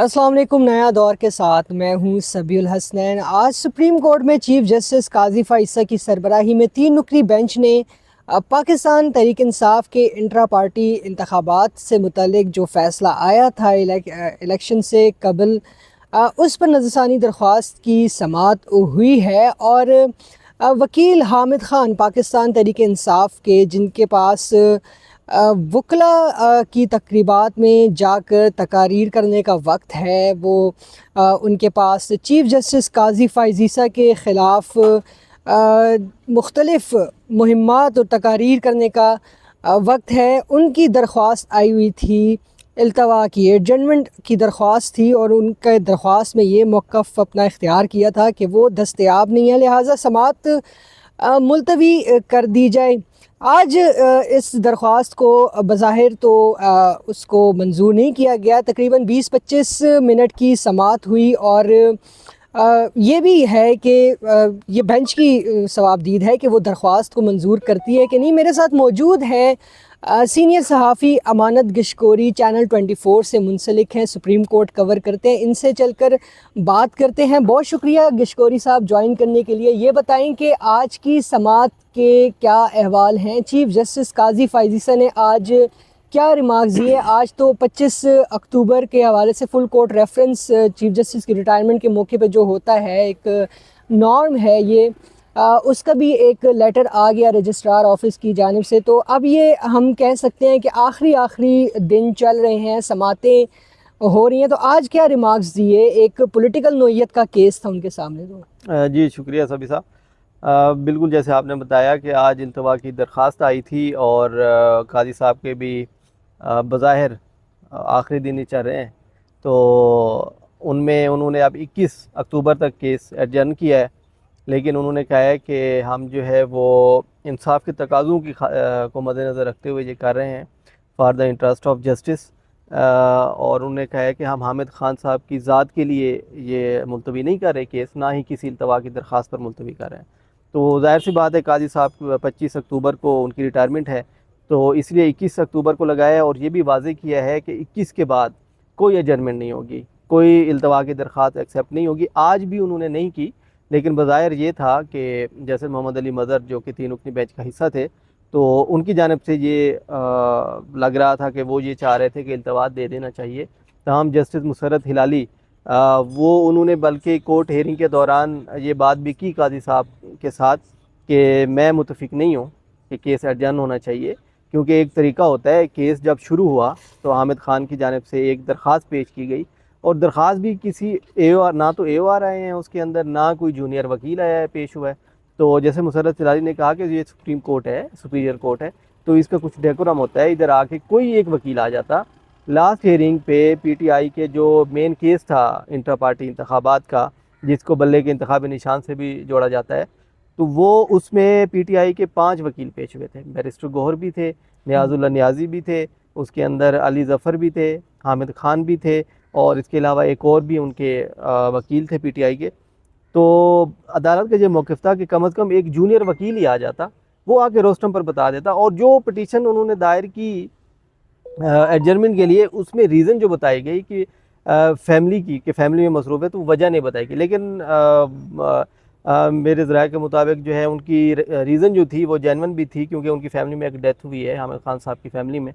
السلام علیکم، نیا دور کے ساتھ میں ہوں سبی الحسنین۔ آج سپریم کورٹ میں چیف جسٹس قاضی فائصہ کی سربراہی میں 3 رکنی بینچ نے پاکستان تحریک انصاف کے انٹرا پارٹی انتخابات سے متعلق جو فیصلہ آیا تھا الیکشن سے قبل، اس پر نظر ثانی درخواست کی سماعت ہوئی ہے، اور وکیل حامد خان پاکستان تحریک انصاف کے، جن کے پاس وکلاء کی تقریبات میں جا کر تقاریر کرنے کا وقت ہے، وہ ان کے پاس چیف جسٹس قاضی فائصہ کے خلاف مختلف مہمات اور تقاریر کرنے کا وقت ہے۔ ان کی درخواست آئی ہوئی تھی، التوا کی ایڈجرنمنٹ کی درخواست تھی، اور ان کے درخواست میں یہ موقف اپنا اختیار کیا تھا کہ وہ دستیاب نہیں ہے، لہٰذا سماعت ملتوی کر دی جائے۔ آج اس درخواست کو بظاہر تو اس کو منظور نہیں کیا گیا، تقریباً 20-25 منٹ کی سماعت ہوئی، اور یہ بھی ہے کہ یہ بینچ کی صوابدید ہے کہ وہ درخواست کو منظور کرتی ہے کہ نہیں۔ میرے ساتھ موجود ہے سینئر صحافی امانت گشکوری، چینل 24 سے منسلک ہیں، سپریم کورٹ کور کرتے ہیں، ان سے چل کر بات کرتے ہیں۔ بہت شکریہ گشکوری صاحب جوائن کرنے کے لیے۔ یہ بتائیں کہ آج کی سماعت کے کیا احوال ہیں؟ چیف جسٹس قاضی فائصہ نے آج کیا ریمارکس دیے؟ آج تو 25 اکتوبر کے حوالے سے full court reference chief justice کی ریٹائرمنٹ کے موقع پہ جو ہوتا ہے، ایک نارم ہے یہ، اس کا بھی ایک لیٹر آ گیا رجسٹرار آفس کی جانب سے۔ تو اب یہ ہم کہہ سکتے ہیں کہ آخری دن چل رہے ہیں، سماعتیں ہو رہی ہیں، تو آج کیا ریمارکس دیے؟ ایک پولیٹیکل نوعیت کا کیس تھا ان کے سامنے۔ تو جی شکریہ سبی صاحب، بالکل جیسے آپ نے بتایا کہ آج التوا کی درخواست آئی تھی، اور قاضی صاحب کے بھی بظاہر آخری دن ہی چل رہے ہیں، تو ان میں انہوں نے اب 21 اکتوبر تک کیس ایڈجرن کیا ہے، لیکن انہوں نے کہا ہے کہ ہم جو ہے وہ انصاف کے تقاضوں کی کو مد نظر رکھتے ہوئے یہ کر رہے ہیں for the interest of justice, اور انہوں نے کہا ہے کہ ہم حامد خان صاحب کی ذات کے لیے یہ ملتوی نہیں کر رہے کیس، نہ ہی کسی التوا کی درخواست پر ملتوی کر رہے ہیں۔ تو ظاہر سی بات ہے، قاضی صاحب 25 اکتوبر کو ان کی ریٹائرمنٹ ہے، تو اس لیے 21 اکتوبر کو لگایا ہے، اور یہ بھی واضح کیا ہے کہ 21 کے بعد کوئی ایڈجرنمنٹ نہیں ہوگی، کوئی التوا کی درخواست ایکسیپٹ نہیں ہوگی۔ آج بھی انہوں نے نہیں کی، لیکن بظاہر یہ تھا کہ جیسے محمد علی مظہر جو کہ 3 رکنی بینچ کا حصہ تھے، تو ان کی جانب سے یہ لگ رہا تھا کہ وہ یہ چاہ رہے تھے کہ التوا دے دینا چاہیے، تاہم جسٹس مسرت ہلالی وہ انہوں نے بلکہ کورٹ ہیئرنگ کے دوران یہ بات بھی کی قاضی صاحب کے ساتھ کہ میں متفق نہیں ہوں کہ کیس ایڈجرن ہونا چاہیے، کیونکہ ایک طریقہ ہوتا ہے، کیس جب شروع ہوا تو حامد خان کی جانب سے ایک درخواست پیش کی گئی، اور درخواست بھی کسی نہ تو اے او آر آئے ہیں اس کے اندر، نہ کوئی جونیئر وکیل آیا ہے پیش ہوا ہے۔ تو جیسے مسرت ہلالی نے کہا کہ یہ سپریم کورٹ ہے، سپیریئر کورٹ ہے، تو اس کا کچھ ڈیکورم ہوتا ہے، ادھر آ کے کوئی ایک وکیل آ جاتا۔ لاسٹ ہیئرنگ پہ پی ٹی آئی کے جو مین کیس تھا انٹر پارٹی انتخابات کا، جس کو بلے کے انتخابی نشان سے بھی جوڑا جاتا ہے، تو وہ اس میں پی ٹی آئی کے 5 وکیل پیش ہوئے تھے، بیرسٹر گوہر بھی تھے، نیاز اللہ نیازی بھی تھے، اس کے اندر علی ظفر بھی تھے، حامد خان بھی تھے، اور اس کے علاوہ ایک اور بھی ان کے وکیل تھے پی ٹی آئی کے۔ تو عدالت کا یہ موقف تھا کہ کم از کم ایک جونیئر وکیل ہی آ جاتا، وہ آ کے روسٹم پر بتا دیتا، اور جو پٹیشن انہوں نے دائر کی ایڈجرنمنٹ کے لیے، اس میں ریزن جو بتائی گئی کہ فیملی کی، کہ فیملی میں مصروف ہے، تو وجہ نہیں بتائی گئی، لیکن میرے ذرائع کے مطابق جو ہے ان کی ریزن جو تھی وہ جینون بھی تھی، کیونکہ ان کی فیملی میں ایک ڈیتھ ہوئی ہے حامد خان صاحب کی فیملی میں،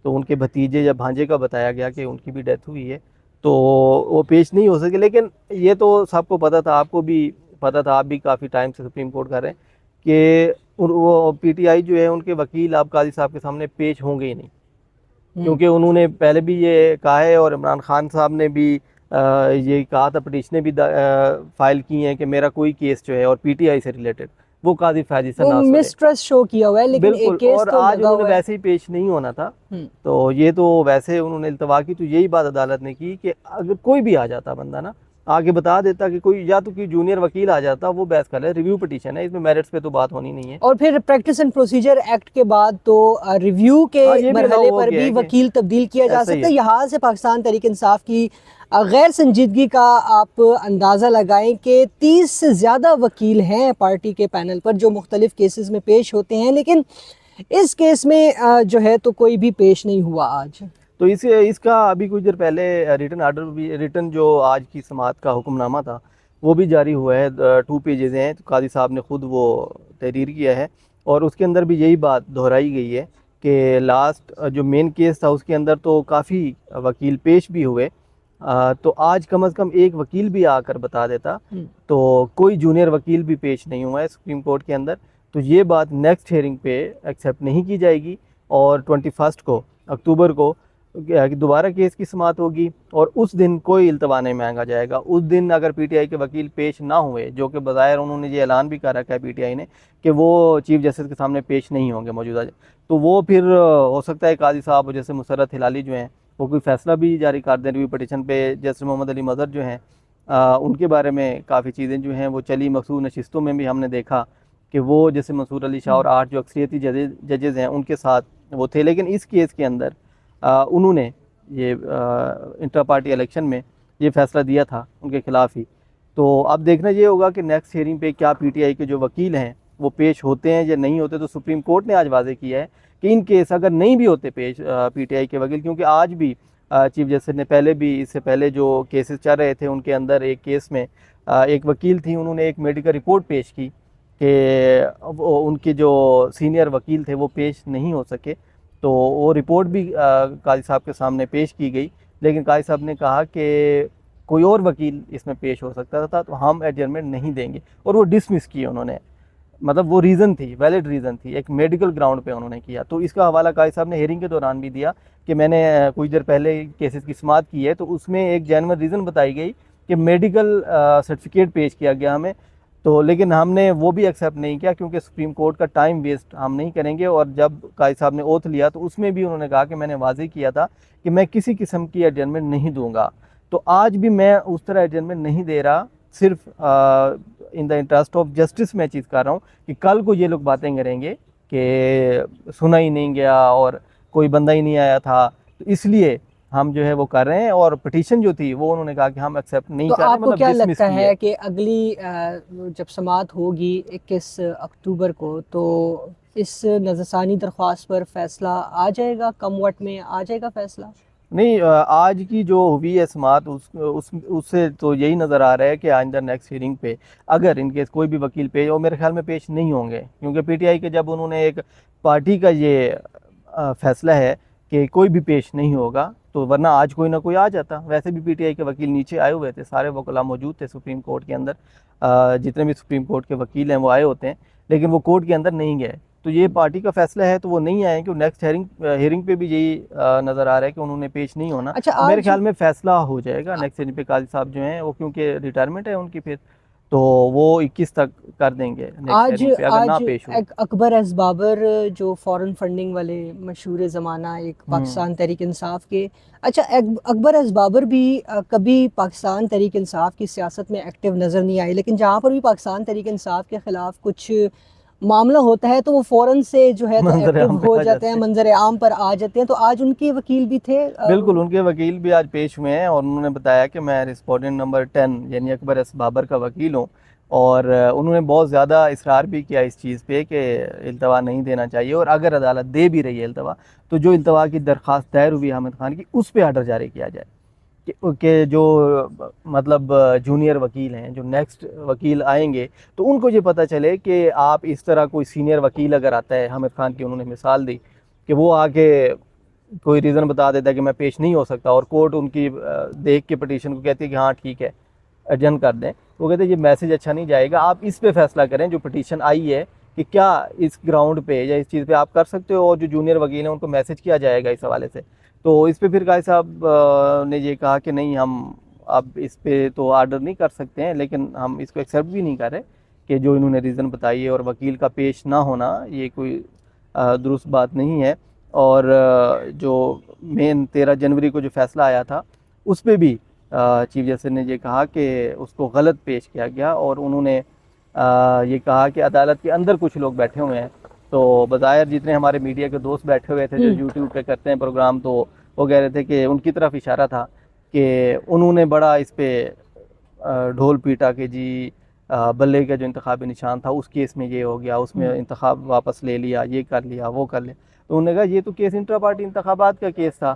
تو ان کے بھتیجے یا بھانجے کا بتایا گیا کہ ان کی بھی ڈیتھ ہوئی ہے، تو وہ پیش نہیں ہو سکے۔ لیکن یہ تو سب کو پتہ تھا، آپ کو بھی پتہ تھا، آپ بھی کافی ٹائم سے سپریم کورٹ کر رہے ہیں کہ وہ پی ٹی آئی جو ہے ان کے وکیل اب قاضی صاحب کے سامنے پیش ہوں گے ہی نہیں، کیونکہ انہوں نے پہلے بھی یہ کہا ہے، اور عمران خان صاحب نے بھی یہ کہا تھا، پٹیشنیں بھی فائل کی ہیں کہ میرا کوئی کیس جو ہے اور پی ٹی آئی سے ریلیٹڈ وہ قاضی فائصہ نہ سنے، مسٹرسٹ شو کیا ہوا ہے، لیکن ایک کیس اور تو آج لگا انہوں نے ہوا ہے۔ ویسے ہی پیش نہیں ہونا تھا، تو یہ تو ویسے انہوں نے التوا کی، تو یہی بات عدالت نے کی کہ اگر کوئی بھی آ جاتا بندہ نا، آگے بتا دیتا کہ کوئی یا تو کوئی جونیئر وکیل آ جاتا، وہ بحث کر لے، ریویو پٹیشن ہے، اس میں میرٹس پہ تو بات ہونی نہیں ہے۔ اور پھر پریکٹس اینڈ پروسیجر ایکٹ کے بعد تو ریویو کے یہ بھی مرحلے allow ہو پر گیا بھی ہے کہ وکیل تبدیل کیا جا ایسا ہی سکتا ہے۔ یہاں سے پاکستان تحریک انصاف کی غیر سنجیدگی کا آپ اندازہ لگائیں کہ 30 سے زیادہ وکیل ہیں پارٹی کے پینل پر جو مختلف کیسز میں پیش ہوتے ہیں، لیکن اس کیس میں جو ہے تو کوئی بھی پیش نہیں ہوا آج۔ تو اس کا ابھی کچھ دیر پہلے ریٹن آرڈر بھی، ریٹن جو آج کی سماعت کا حکم نامہ تھا وہ بھی جاری ہوا ہے، 2 پیجز ہیں، تو قاضی صاحب نے خود وہ تحریر کیا ہے، اور اس کے اندر بھی یہی بات دہرائی گئی ہے کہ لاسٹ جو مین کیس تھا اس کے اندر تو کافی وکیل پیش بھی ہوئے، تو آج کم از کم ایک وکیل بھی آ کر بتا دیتا، تو کوئی جونیئر وکیل بھی پیش نہیں ہوا ہے سپریم کورٹ کے اندر، تو یہ بات نیکسٹ ہیئرنگ پہ ایکسیپٹ نہیں کی جائے گی، اور 21 کو اکتوبر کو دوبارہ کیس کی سماعت ہوگی، اور اس دن کوئی التوا نہیں مانگا جائے گا۔ اس دن اگر پی ٹی آئی کے وکیل پیش نہ ہوئے، جو کہ بظاہر انہوں نے یہ اعلان بھی کر رکھا ہے پی ٹی آئی نے کہ وہ چیف جسٹس کے سامنے پیش نہیں ہوں گے موجودہ، تو وہ پھر ہو سکتا ہے قاضی صاحب جیسے مسرت ہلالی جو ہیں وہ کوئی فیصلہ بھی جاری کر دیں، ریویو پٹیشن پہ۔ جسٹس محمد علی مظہر جو ہیں ان کے بارے میں کافی چیزیں جو ہیں وہ چلی، مخصوص نشستوں میں بھی ہم نے دیکھا کہ وہ جیسے منصور علی شاہ اور 8 جو اکثریتی ججز ہیں ان کے ساتھ وہ تھے، لیکن اس کیس کے اندر انہوں نے یہ انٹر پارٹی الیکشن میں یہ فیصلہ دیا تھا ان کے خلاف ہی۔ تو اب دیکھنا یہ ہوگا کہ نیکسٹ ہیئرنگ پہ کیا پی ٹی آئی کے جو وکیل ہیں وہ پیش ہوتے ہیں یا نہیں ہوتے۔ تو سپریم کورٹ نے آج واضح کیا ہے کہ ان کیس اگر نہیں بھی ہوتے پیش پی ٹی آئی کے وکیل، کیونکہ آج بھی چیف جسٹس نے پہلے بھی، اس سے پہلے جو کیسز چل رہے تھے ان کے اندر ایک کیس میں ایک وکیل تھی، انہوں نے ایک میڈیکل رپورٹ پیش کی کہ ان کے جو سینئر وکیل تھے وہ پیش نہیں ہو سکے، تو وہ رپورٹ بھی قاضی صاحب کے سامنے پیش کی گئی، لیکن قاضی صاحب نے کہا کہ کوئی اور وکیل اس میں پیش ہو سکتا تھا تو ہم ایڈجرمنٹ نہیں دیں گے، اور وہ ڈسمس کی انہوں نے، مطلب وہ ریزن تھی، ویلڈ ریزن تھی، ایک میڈیکل گراؤنڈ پہ انہوں نے کیا۔ تو اس کا حوالہ قاضی صاحب نے ہیئرنگ کے دوران بھی دیا کہ میں نے کچھ دیر پہلے کیسز کی سماعت کی ہے، تو اس میں ایک جینوئن ریزن بتائی گئی کہ میڈیکل سرٹیفکیٹ پیش کیا گیا ہمیں، تو لیکن ہم نے وہ بھی ایکسیپٹ نہیں کیا کیونکہ سپریم کورٹ کا ٹائم ویسٹ ہم نہیں کریں گے۔ اور جب قاضی صاحب نے اوتھ لیا تو اس میں بھی انہوں نے کہا کہ میں نے واضح کیا تھا کہ میں کسی قسم کی ایڈجرمنٹ نہیں دوں گا، تو آج بھی میں اس طرح ایڈجرمنٹ نہیں دے رہا، صرف ان دا انٹرسٹ آف جسٹس میں چیز کر رہا ہوں کہ کل کو یہ لوگ باتیں کریں گے کہ سنا ہی نہیں گیا اور کوئی بندہ ہی نہیں آیا تھا، تو اس لیے ہم جو ہے وہ کر رہے ہیں، اور پٹیشن جو تھی وہ انہوں نے کہا کہ ہم ایکسیپٹ نہیں تو کر رہے، آپ کو کیا dismiss لگتا کی ہے کہ اگلی جب سماعت ہوگی 21 اکتوبر کو تو اس نظرثانی درخواست پر فیصلہ آ جائے گا، کم وقت میں آ جائے گا فیصلہ؟ نہیں، آج کی جو ہوئی ہے سماعت اس سے تو یہی نظر آ رہا ہے کہ آئندہ نیکسٹ ہیئرنگ پہ اگر ان کیس کوئی بھی وکیل پیش، اور میرے خیال میں پیش نہیں ہوں گے، کیونکہ پی ٹی آئی کے جب انہوں نے ایک پارٹی کا یہ فیصلہ ہے کہ کوئی بھی پیش نہیں ہوگا، تو ورنہ آج کوئی نہ کوئی آ جاتا۔ ویسے بھی پی ٹی آئی کے وکیل نیچے آئے ہوئے تھے، سارے وکلاء موجود تھے سپریم کورٹ کے اندر، جتنے بھی سپریم کورٹ کے وکیل ہیں وہ آئے ہوتے ہیں، لیکن وہ کورٹ کے اندر نہیں گئے، تو یہ پارٹی کا فیصلہ ہے تو وہ نہیں آئیں کہ نیکسٹ ہیئرنگ پہ بھی یہی نظر آ رہا ہے کہ انہوں نے پیش نہیں ہونا۔ اچھا، میرے خیال میں فیصلہ ہو جائے گا نیکسٹ ہیئرنگ پہ، قاضی صاحب جو ہیں وہ کیونکہ ریٹائرمنٹ ہے ان کی پھر، تو وہ 21 تک کر دیں گے نیکسٹ ہیئرنگ پہ اگر نہ پیش ہو۔ اکبر ایس بابر جو فورن فنڈنگ والے مشہور زمانہ ایک پاکستان تحریک انصاف کے، اچھا اکبر ایس بابر بھی کبھی پاکستان تحریک انصاف کی سیاست میں ایکٹیو نظر نہیں آئے، لیکن جہاں پر بھی پاکستان تحریک انصاف کے خلاف کچھ معاملہ ہوتا ہے تو وہ فوراً سے جو ہے تو ایکٹیو ہو جاتے ہیں، منظر عام پر آ جاتے ہیں، تو آج ان کے وکیل بھی تھے؟ بالکل، ان کے وکیل بھی آج پیش ہوئے ہیں، اور انہوں نے بتایا کہ میں رسپونڈنٹ نمبر 10 یعنی اکبر ایس بابر کا وکیل ہوں، اور انہوں نے بہت زیادہ اصرار بھی کیا اس چیز پہ کہ التوا نہیں دینا چاہیے، اور اگر عدالت دے بھی رہی ہے التوا تو جو التوا کی درخواست دائر ہوئی حامد خان کی اس پہ آرڈر جاری کیا جائے، کہ جو مطلب جونیئر وکیل ہیں، جو نیکسٹ وکیل آئیں گے تو ان کو یہ پتہ چلے کہ آپ اس طرح کوئی سینئر وکیل اگر آتا ہے، حامد خان کی انہوں نے مثال دی کہ وہ آ کے کوئی ریزن بتا دیتا ہے کہ میں پیش نہیں ہو سکتا، اور کورٹ ان کی دیکھ کے پٹیشن کو کہتی ہے کہ ہاں ٹھیک ہے ایڈجن کر دیں، وہ کہتے ہیں یہ میسج اچھا نہیں جائے گا، آپ اس پہ فیصلہ کریں جو پٹیشن آئی ہے کہ کیا اس گراؤنڈ پہ یا اس چیز پہ آپ کر سکتے ہو، اور جو جونیئر وکیل ہیں ان کو میسج کیا جائے گا اس حوالے سے۔ تو اس پہ پھر قاضی صاحب نے یہ کہا کہ نہیں، ہم اب اس پہ تو آرڈر نہیں کر سکتے ہیں، لیکن ہم اس کو ایکسیپٹ بھی نہیں کر رہے کہ جو انہوں نے ریزن بتائی ہے اور وکیل کا پیش نہ ہونا یہ کوئی درست بات نہیں ہے۔ اور جو مین 13 جنوری کو جو فیصلہ آیا تھا اس پہ بھی چیف جسٹس نے یہ کہا کہ اس کو غلط پیش کیا گیا، اور انہوں نے یہ کہا کہ عدالت کے اندر کچھ لوگ بیٹھے ہوئے ہیں، تو بظاہر جتنے ہمارے میڈیا کے دوست بیٹھے ہوئے تھے جو یوٹیوب پہ کرتے ہیں پروگرام، تو وہ کہہ رہے تھے کہ ان کی طرف اشارہ تھا کہ انہوں نے بڑا اس پہ ڈھول پیٹا کہ جی بلے کا جو انتخابی نشان تھا اس کیس میں یہ ہو گیا، اس میں انتخاب واپس لے لیا، یہ کر لیا، وہ کر لیا. تو انہوں نے کہا یہ تو کیس انٹرا پارٹی انتخابات کا کیس تھا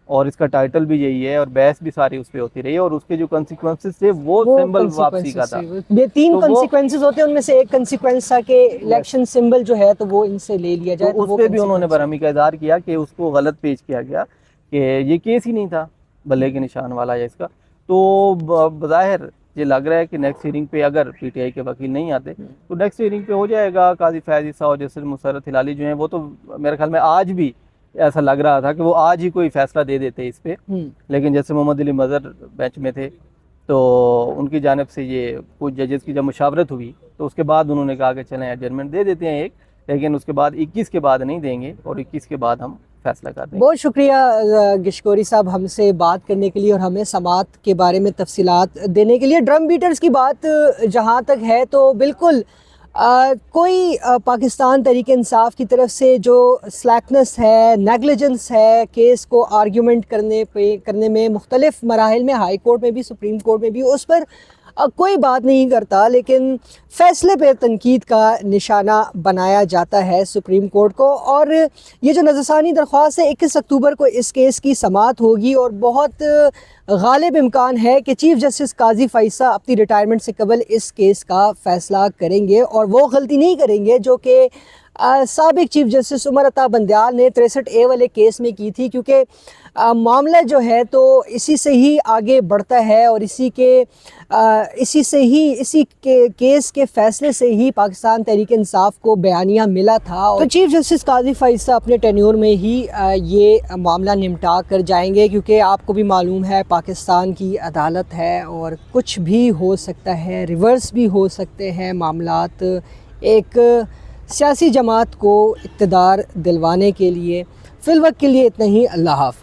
اور اس کا ٹائٹل بھی یہی ہے اور بحث بھی ساری اس پہ ہوتی رہی اور اس کے جو کنسیکوینسز تھے وہ سمبل واپسی کا تھا. یہ 3 کنسیکوینسز ہوتے ہیں، ان میں سے ایک کنسیکوینس تھا کہ الیکشن سمبل جو ہے تو وہ ان سے لے لیا جائے. تو اس پہ بھی انہوں نے برہمی کا اظہار کیا کہ اس کو غلط پیش کیا گیا کہ یہ کیس ہی نہیں تھا بلے کے نشان والا یا اس کا. تو بظاہر یہ لگ رہا ہے کہ نیکسٹ ہیئرنگ پہ اگر پی ٹی آئی کے وکیل نہیں آتے تو نیکسٹ ہیئرنگ پہ ہو جائے گا. قاضی فیاض عیسیٰ اور جسٹس مسرت ہلالی جو ہیں وہ تو میرے خیال میں آج بھی ایسا لگ رہا تھا کہ وہ آج ہی کوئی فیصلہ دے دیتے اس پہ، لیکن جیسے محمد علی مظہر بینچ میں تھے تو ان کی جانب سے یہ کچھ ججز کی جب مشاورت ہوئی تو اس کے بعد انہوں نے کہا کہ چلیں ایڈجرمنٹ دے دیتے ہیں ایک، لیکن اس کے بعد 21 کے بعد نہیں دیں گے اور 21 کے بعد ہم فیصلہ کر دیں گے. بہت شکریہ گشکوری صاحب ہم سے بات کرنے کے لیے اور ہمیں سماعت کے بارے میں تفصیلات دینے کے لیے. ڈرم بیٹرز کی بات جہاں تک ہے تو بالکل کوئی پاکستان تحریک انصاف کی طرف سے جو سلیکنس ہے، نیگلیجنس ہے کیس کو آرگیومنٹ کرنے میں مختلف مراحل میں، ہائی کورٹ میں بھی، سپریم کورٹ میں بھی، اس پر کوئی بات نہیں کرتا، لیکن فیصلے پہ تنقید کا نشانہ بنایا جاتا ہے سپریم کورٹ کو. اور یہ جو نظرثانی درخواست ہے 21 اکتوبر کو اس کیس کی سماعت ہوگی اور بہت غالب امکان ہے کہ چیف جسٹس قاضی فائصہ اپنی ریٹائرمنٹ سے قبل اس کیس کا فیصلہ کریں گے اور وہ غلطی نہیں کریں گے جو کہ سابق چیف جسٹس عمر عطا بندیال نے 63A والے کیس میں کی تھی، کیونکہ معاملہ جو ہے تو اسی سے ہی آگے بڑھتا ہے اور اسی کیس کے فیصلے سے ہی پاکستان تحریک انصاف کو بیانیہ ملا تھا. تو چیف جسٹس قاضی فائصہ اپنے ٹینیور میں ہی یہ معاملہ نمٹا کر جائیں گے، کیونکہ آپ کو بھی معلوم ہے پاکستان کی عدالت ہے اور کچھ بھی ہو سکتا ہے، ریورس بھی ہو سکتے ہیں معاملات ایک سیاسی جماعت کو اقتدار دلوانے کے لیے. فی الوقت کے لیے اتنا ہی. اللہ حافظ.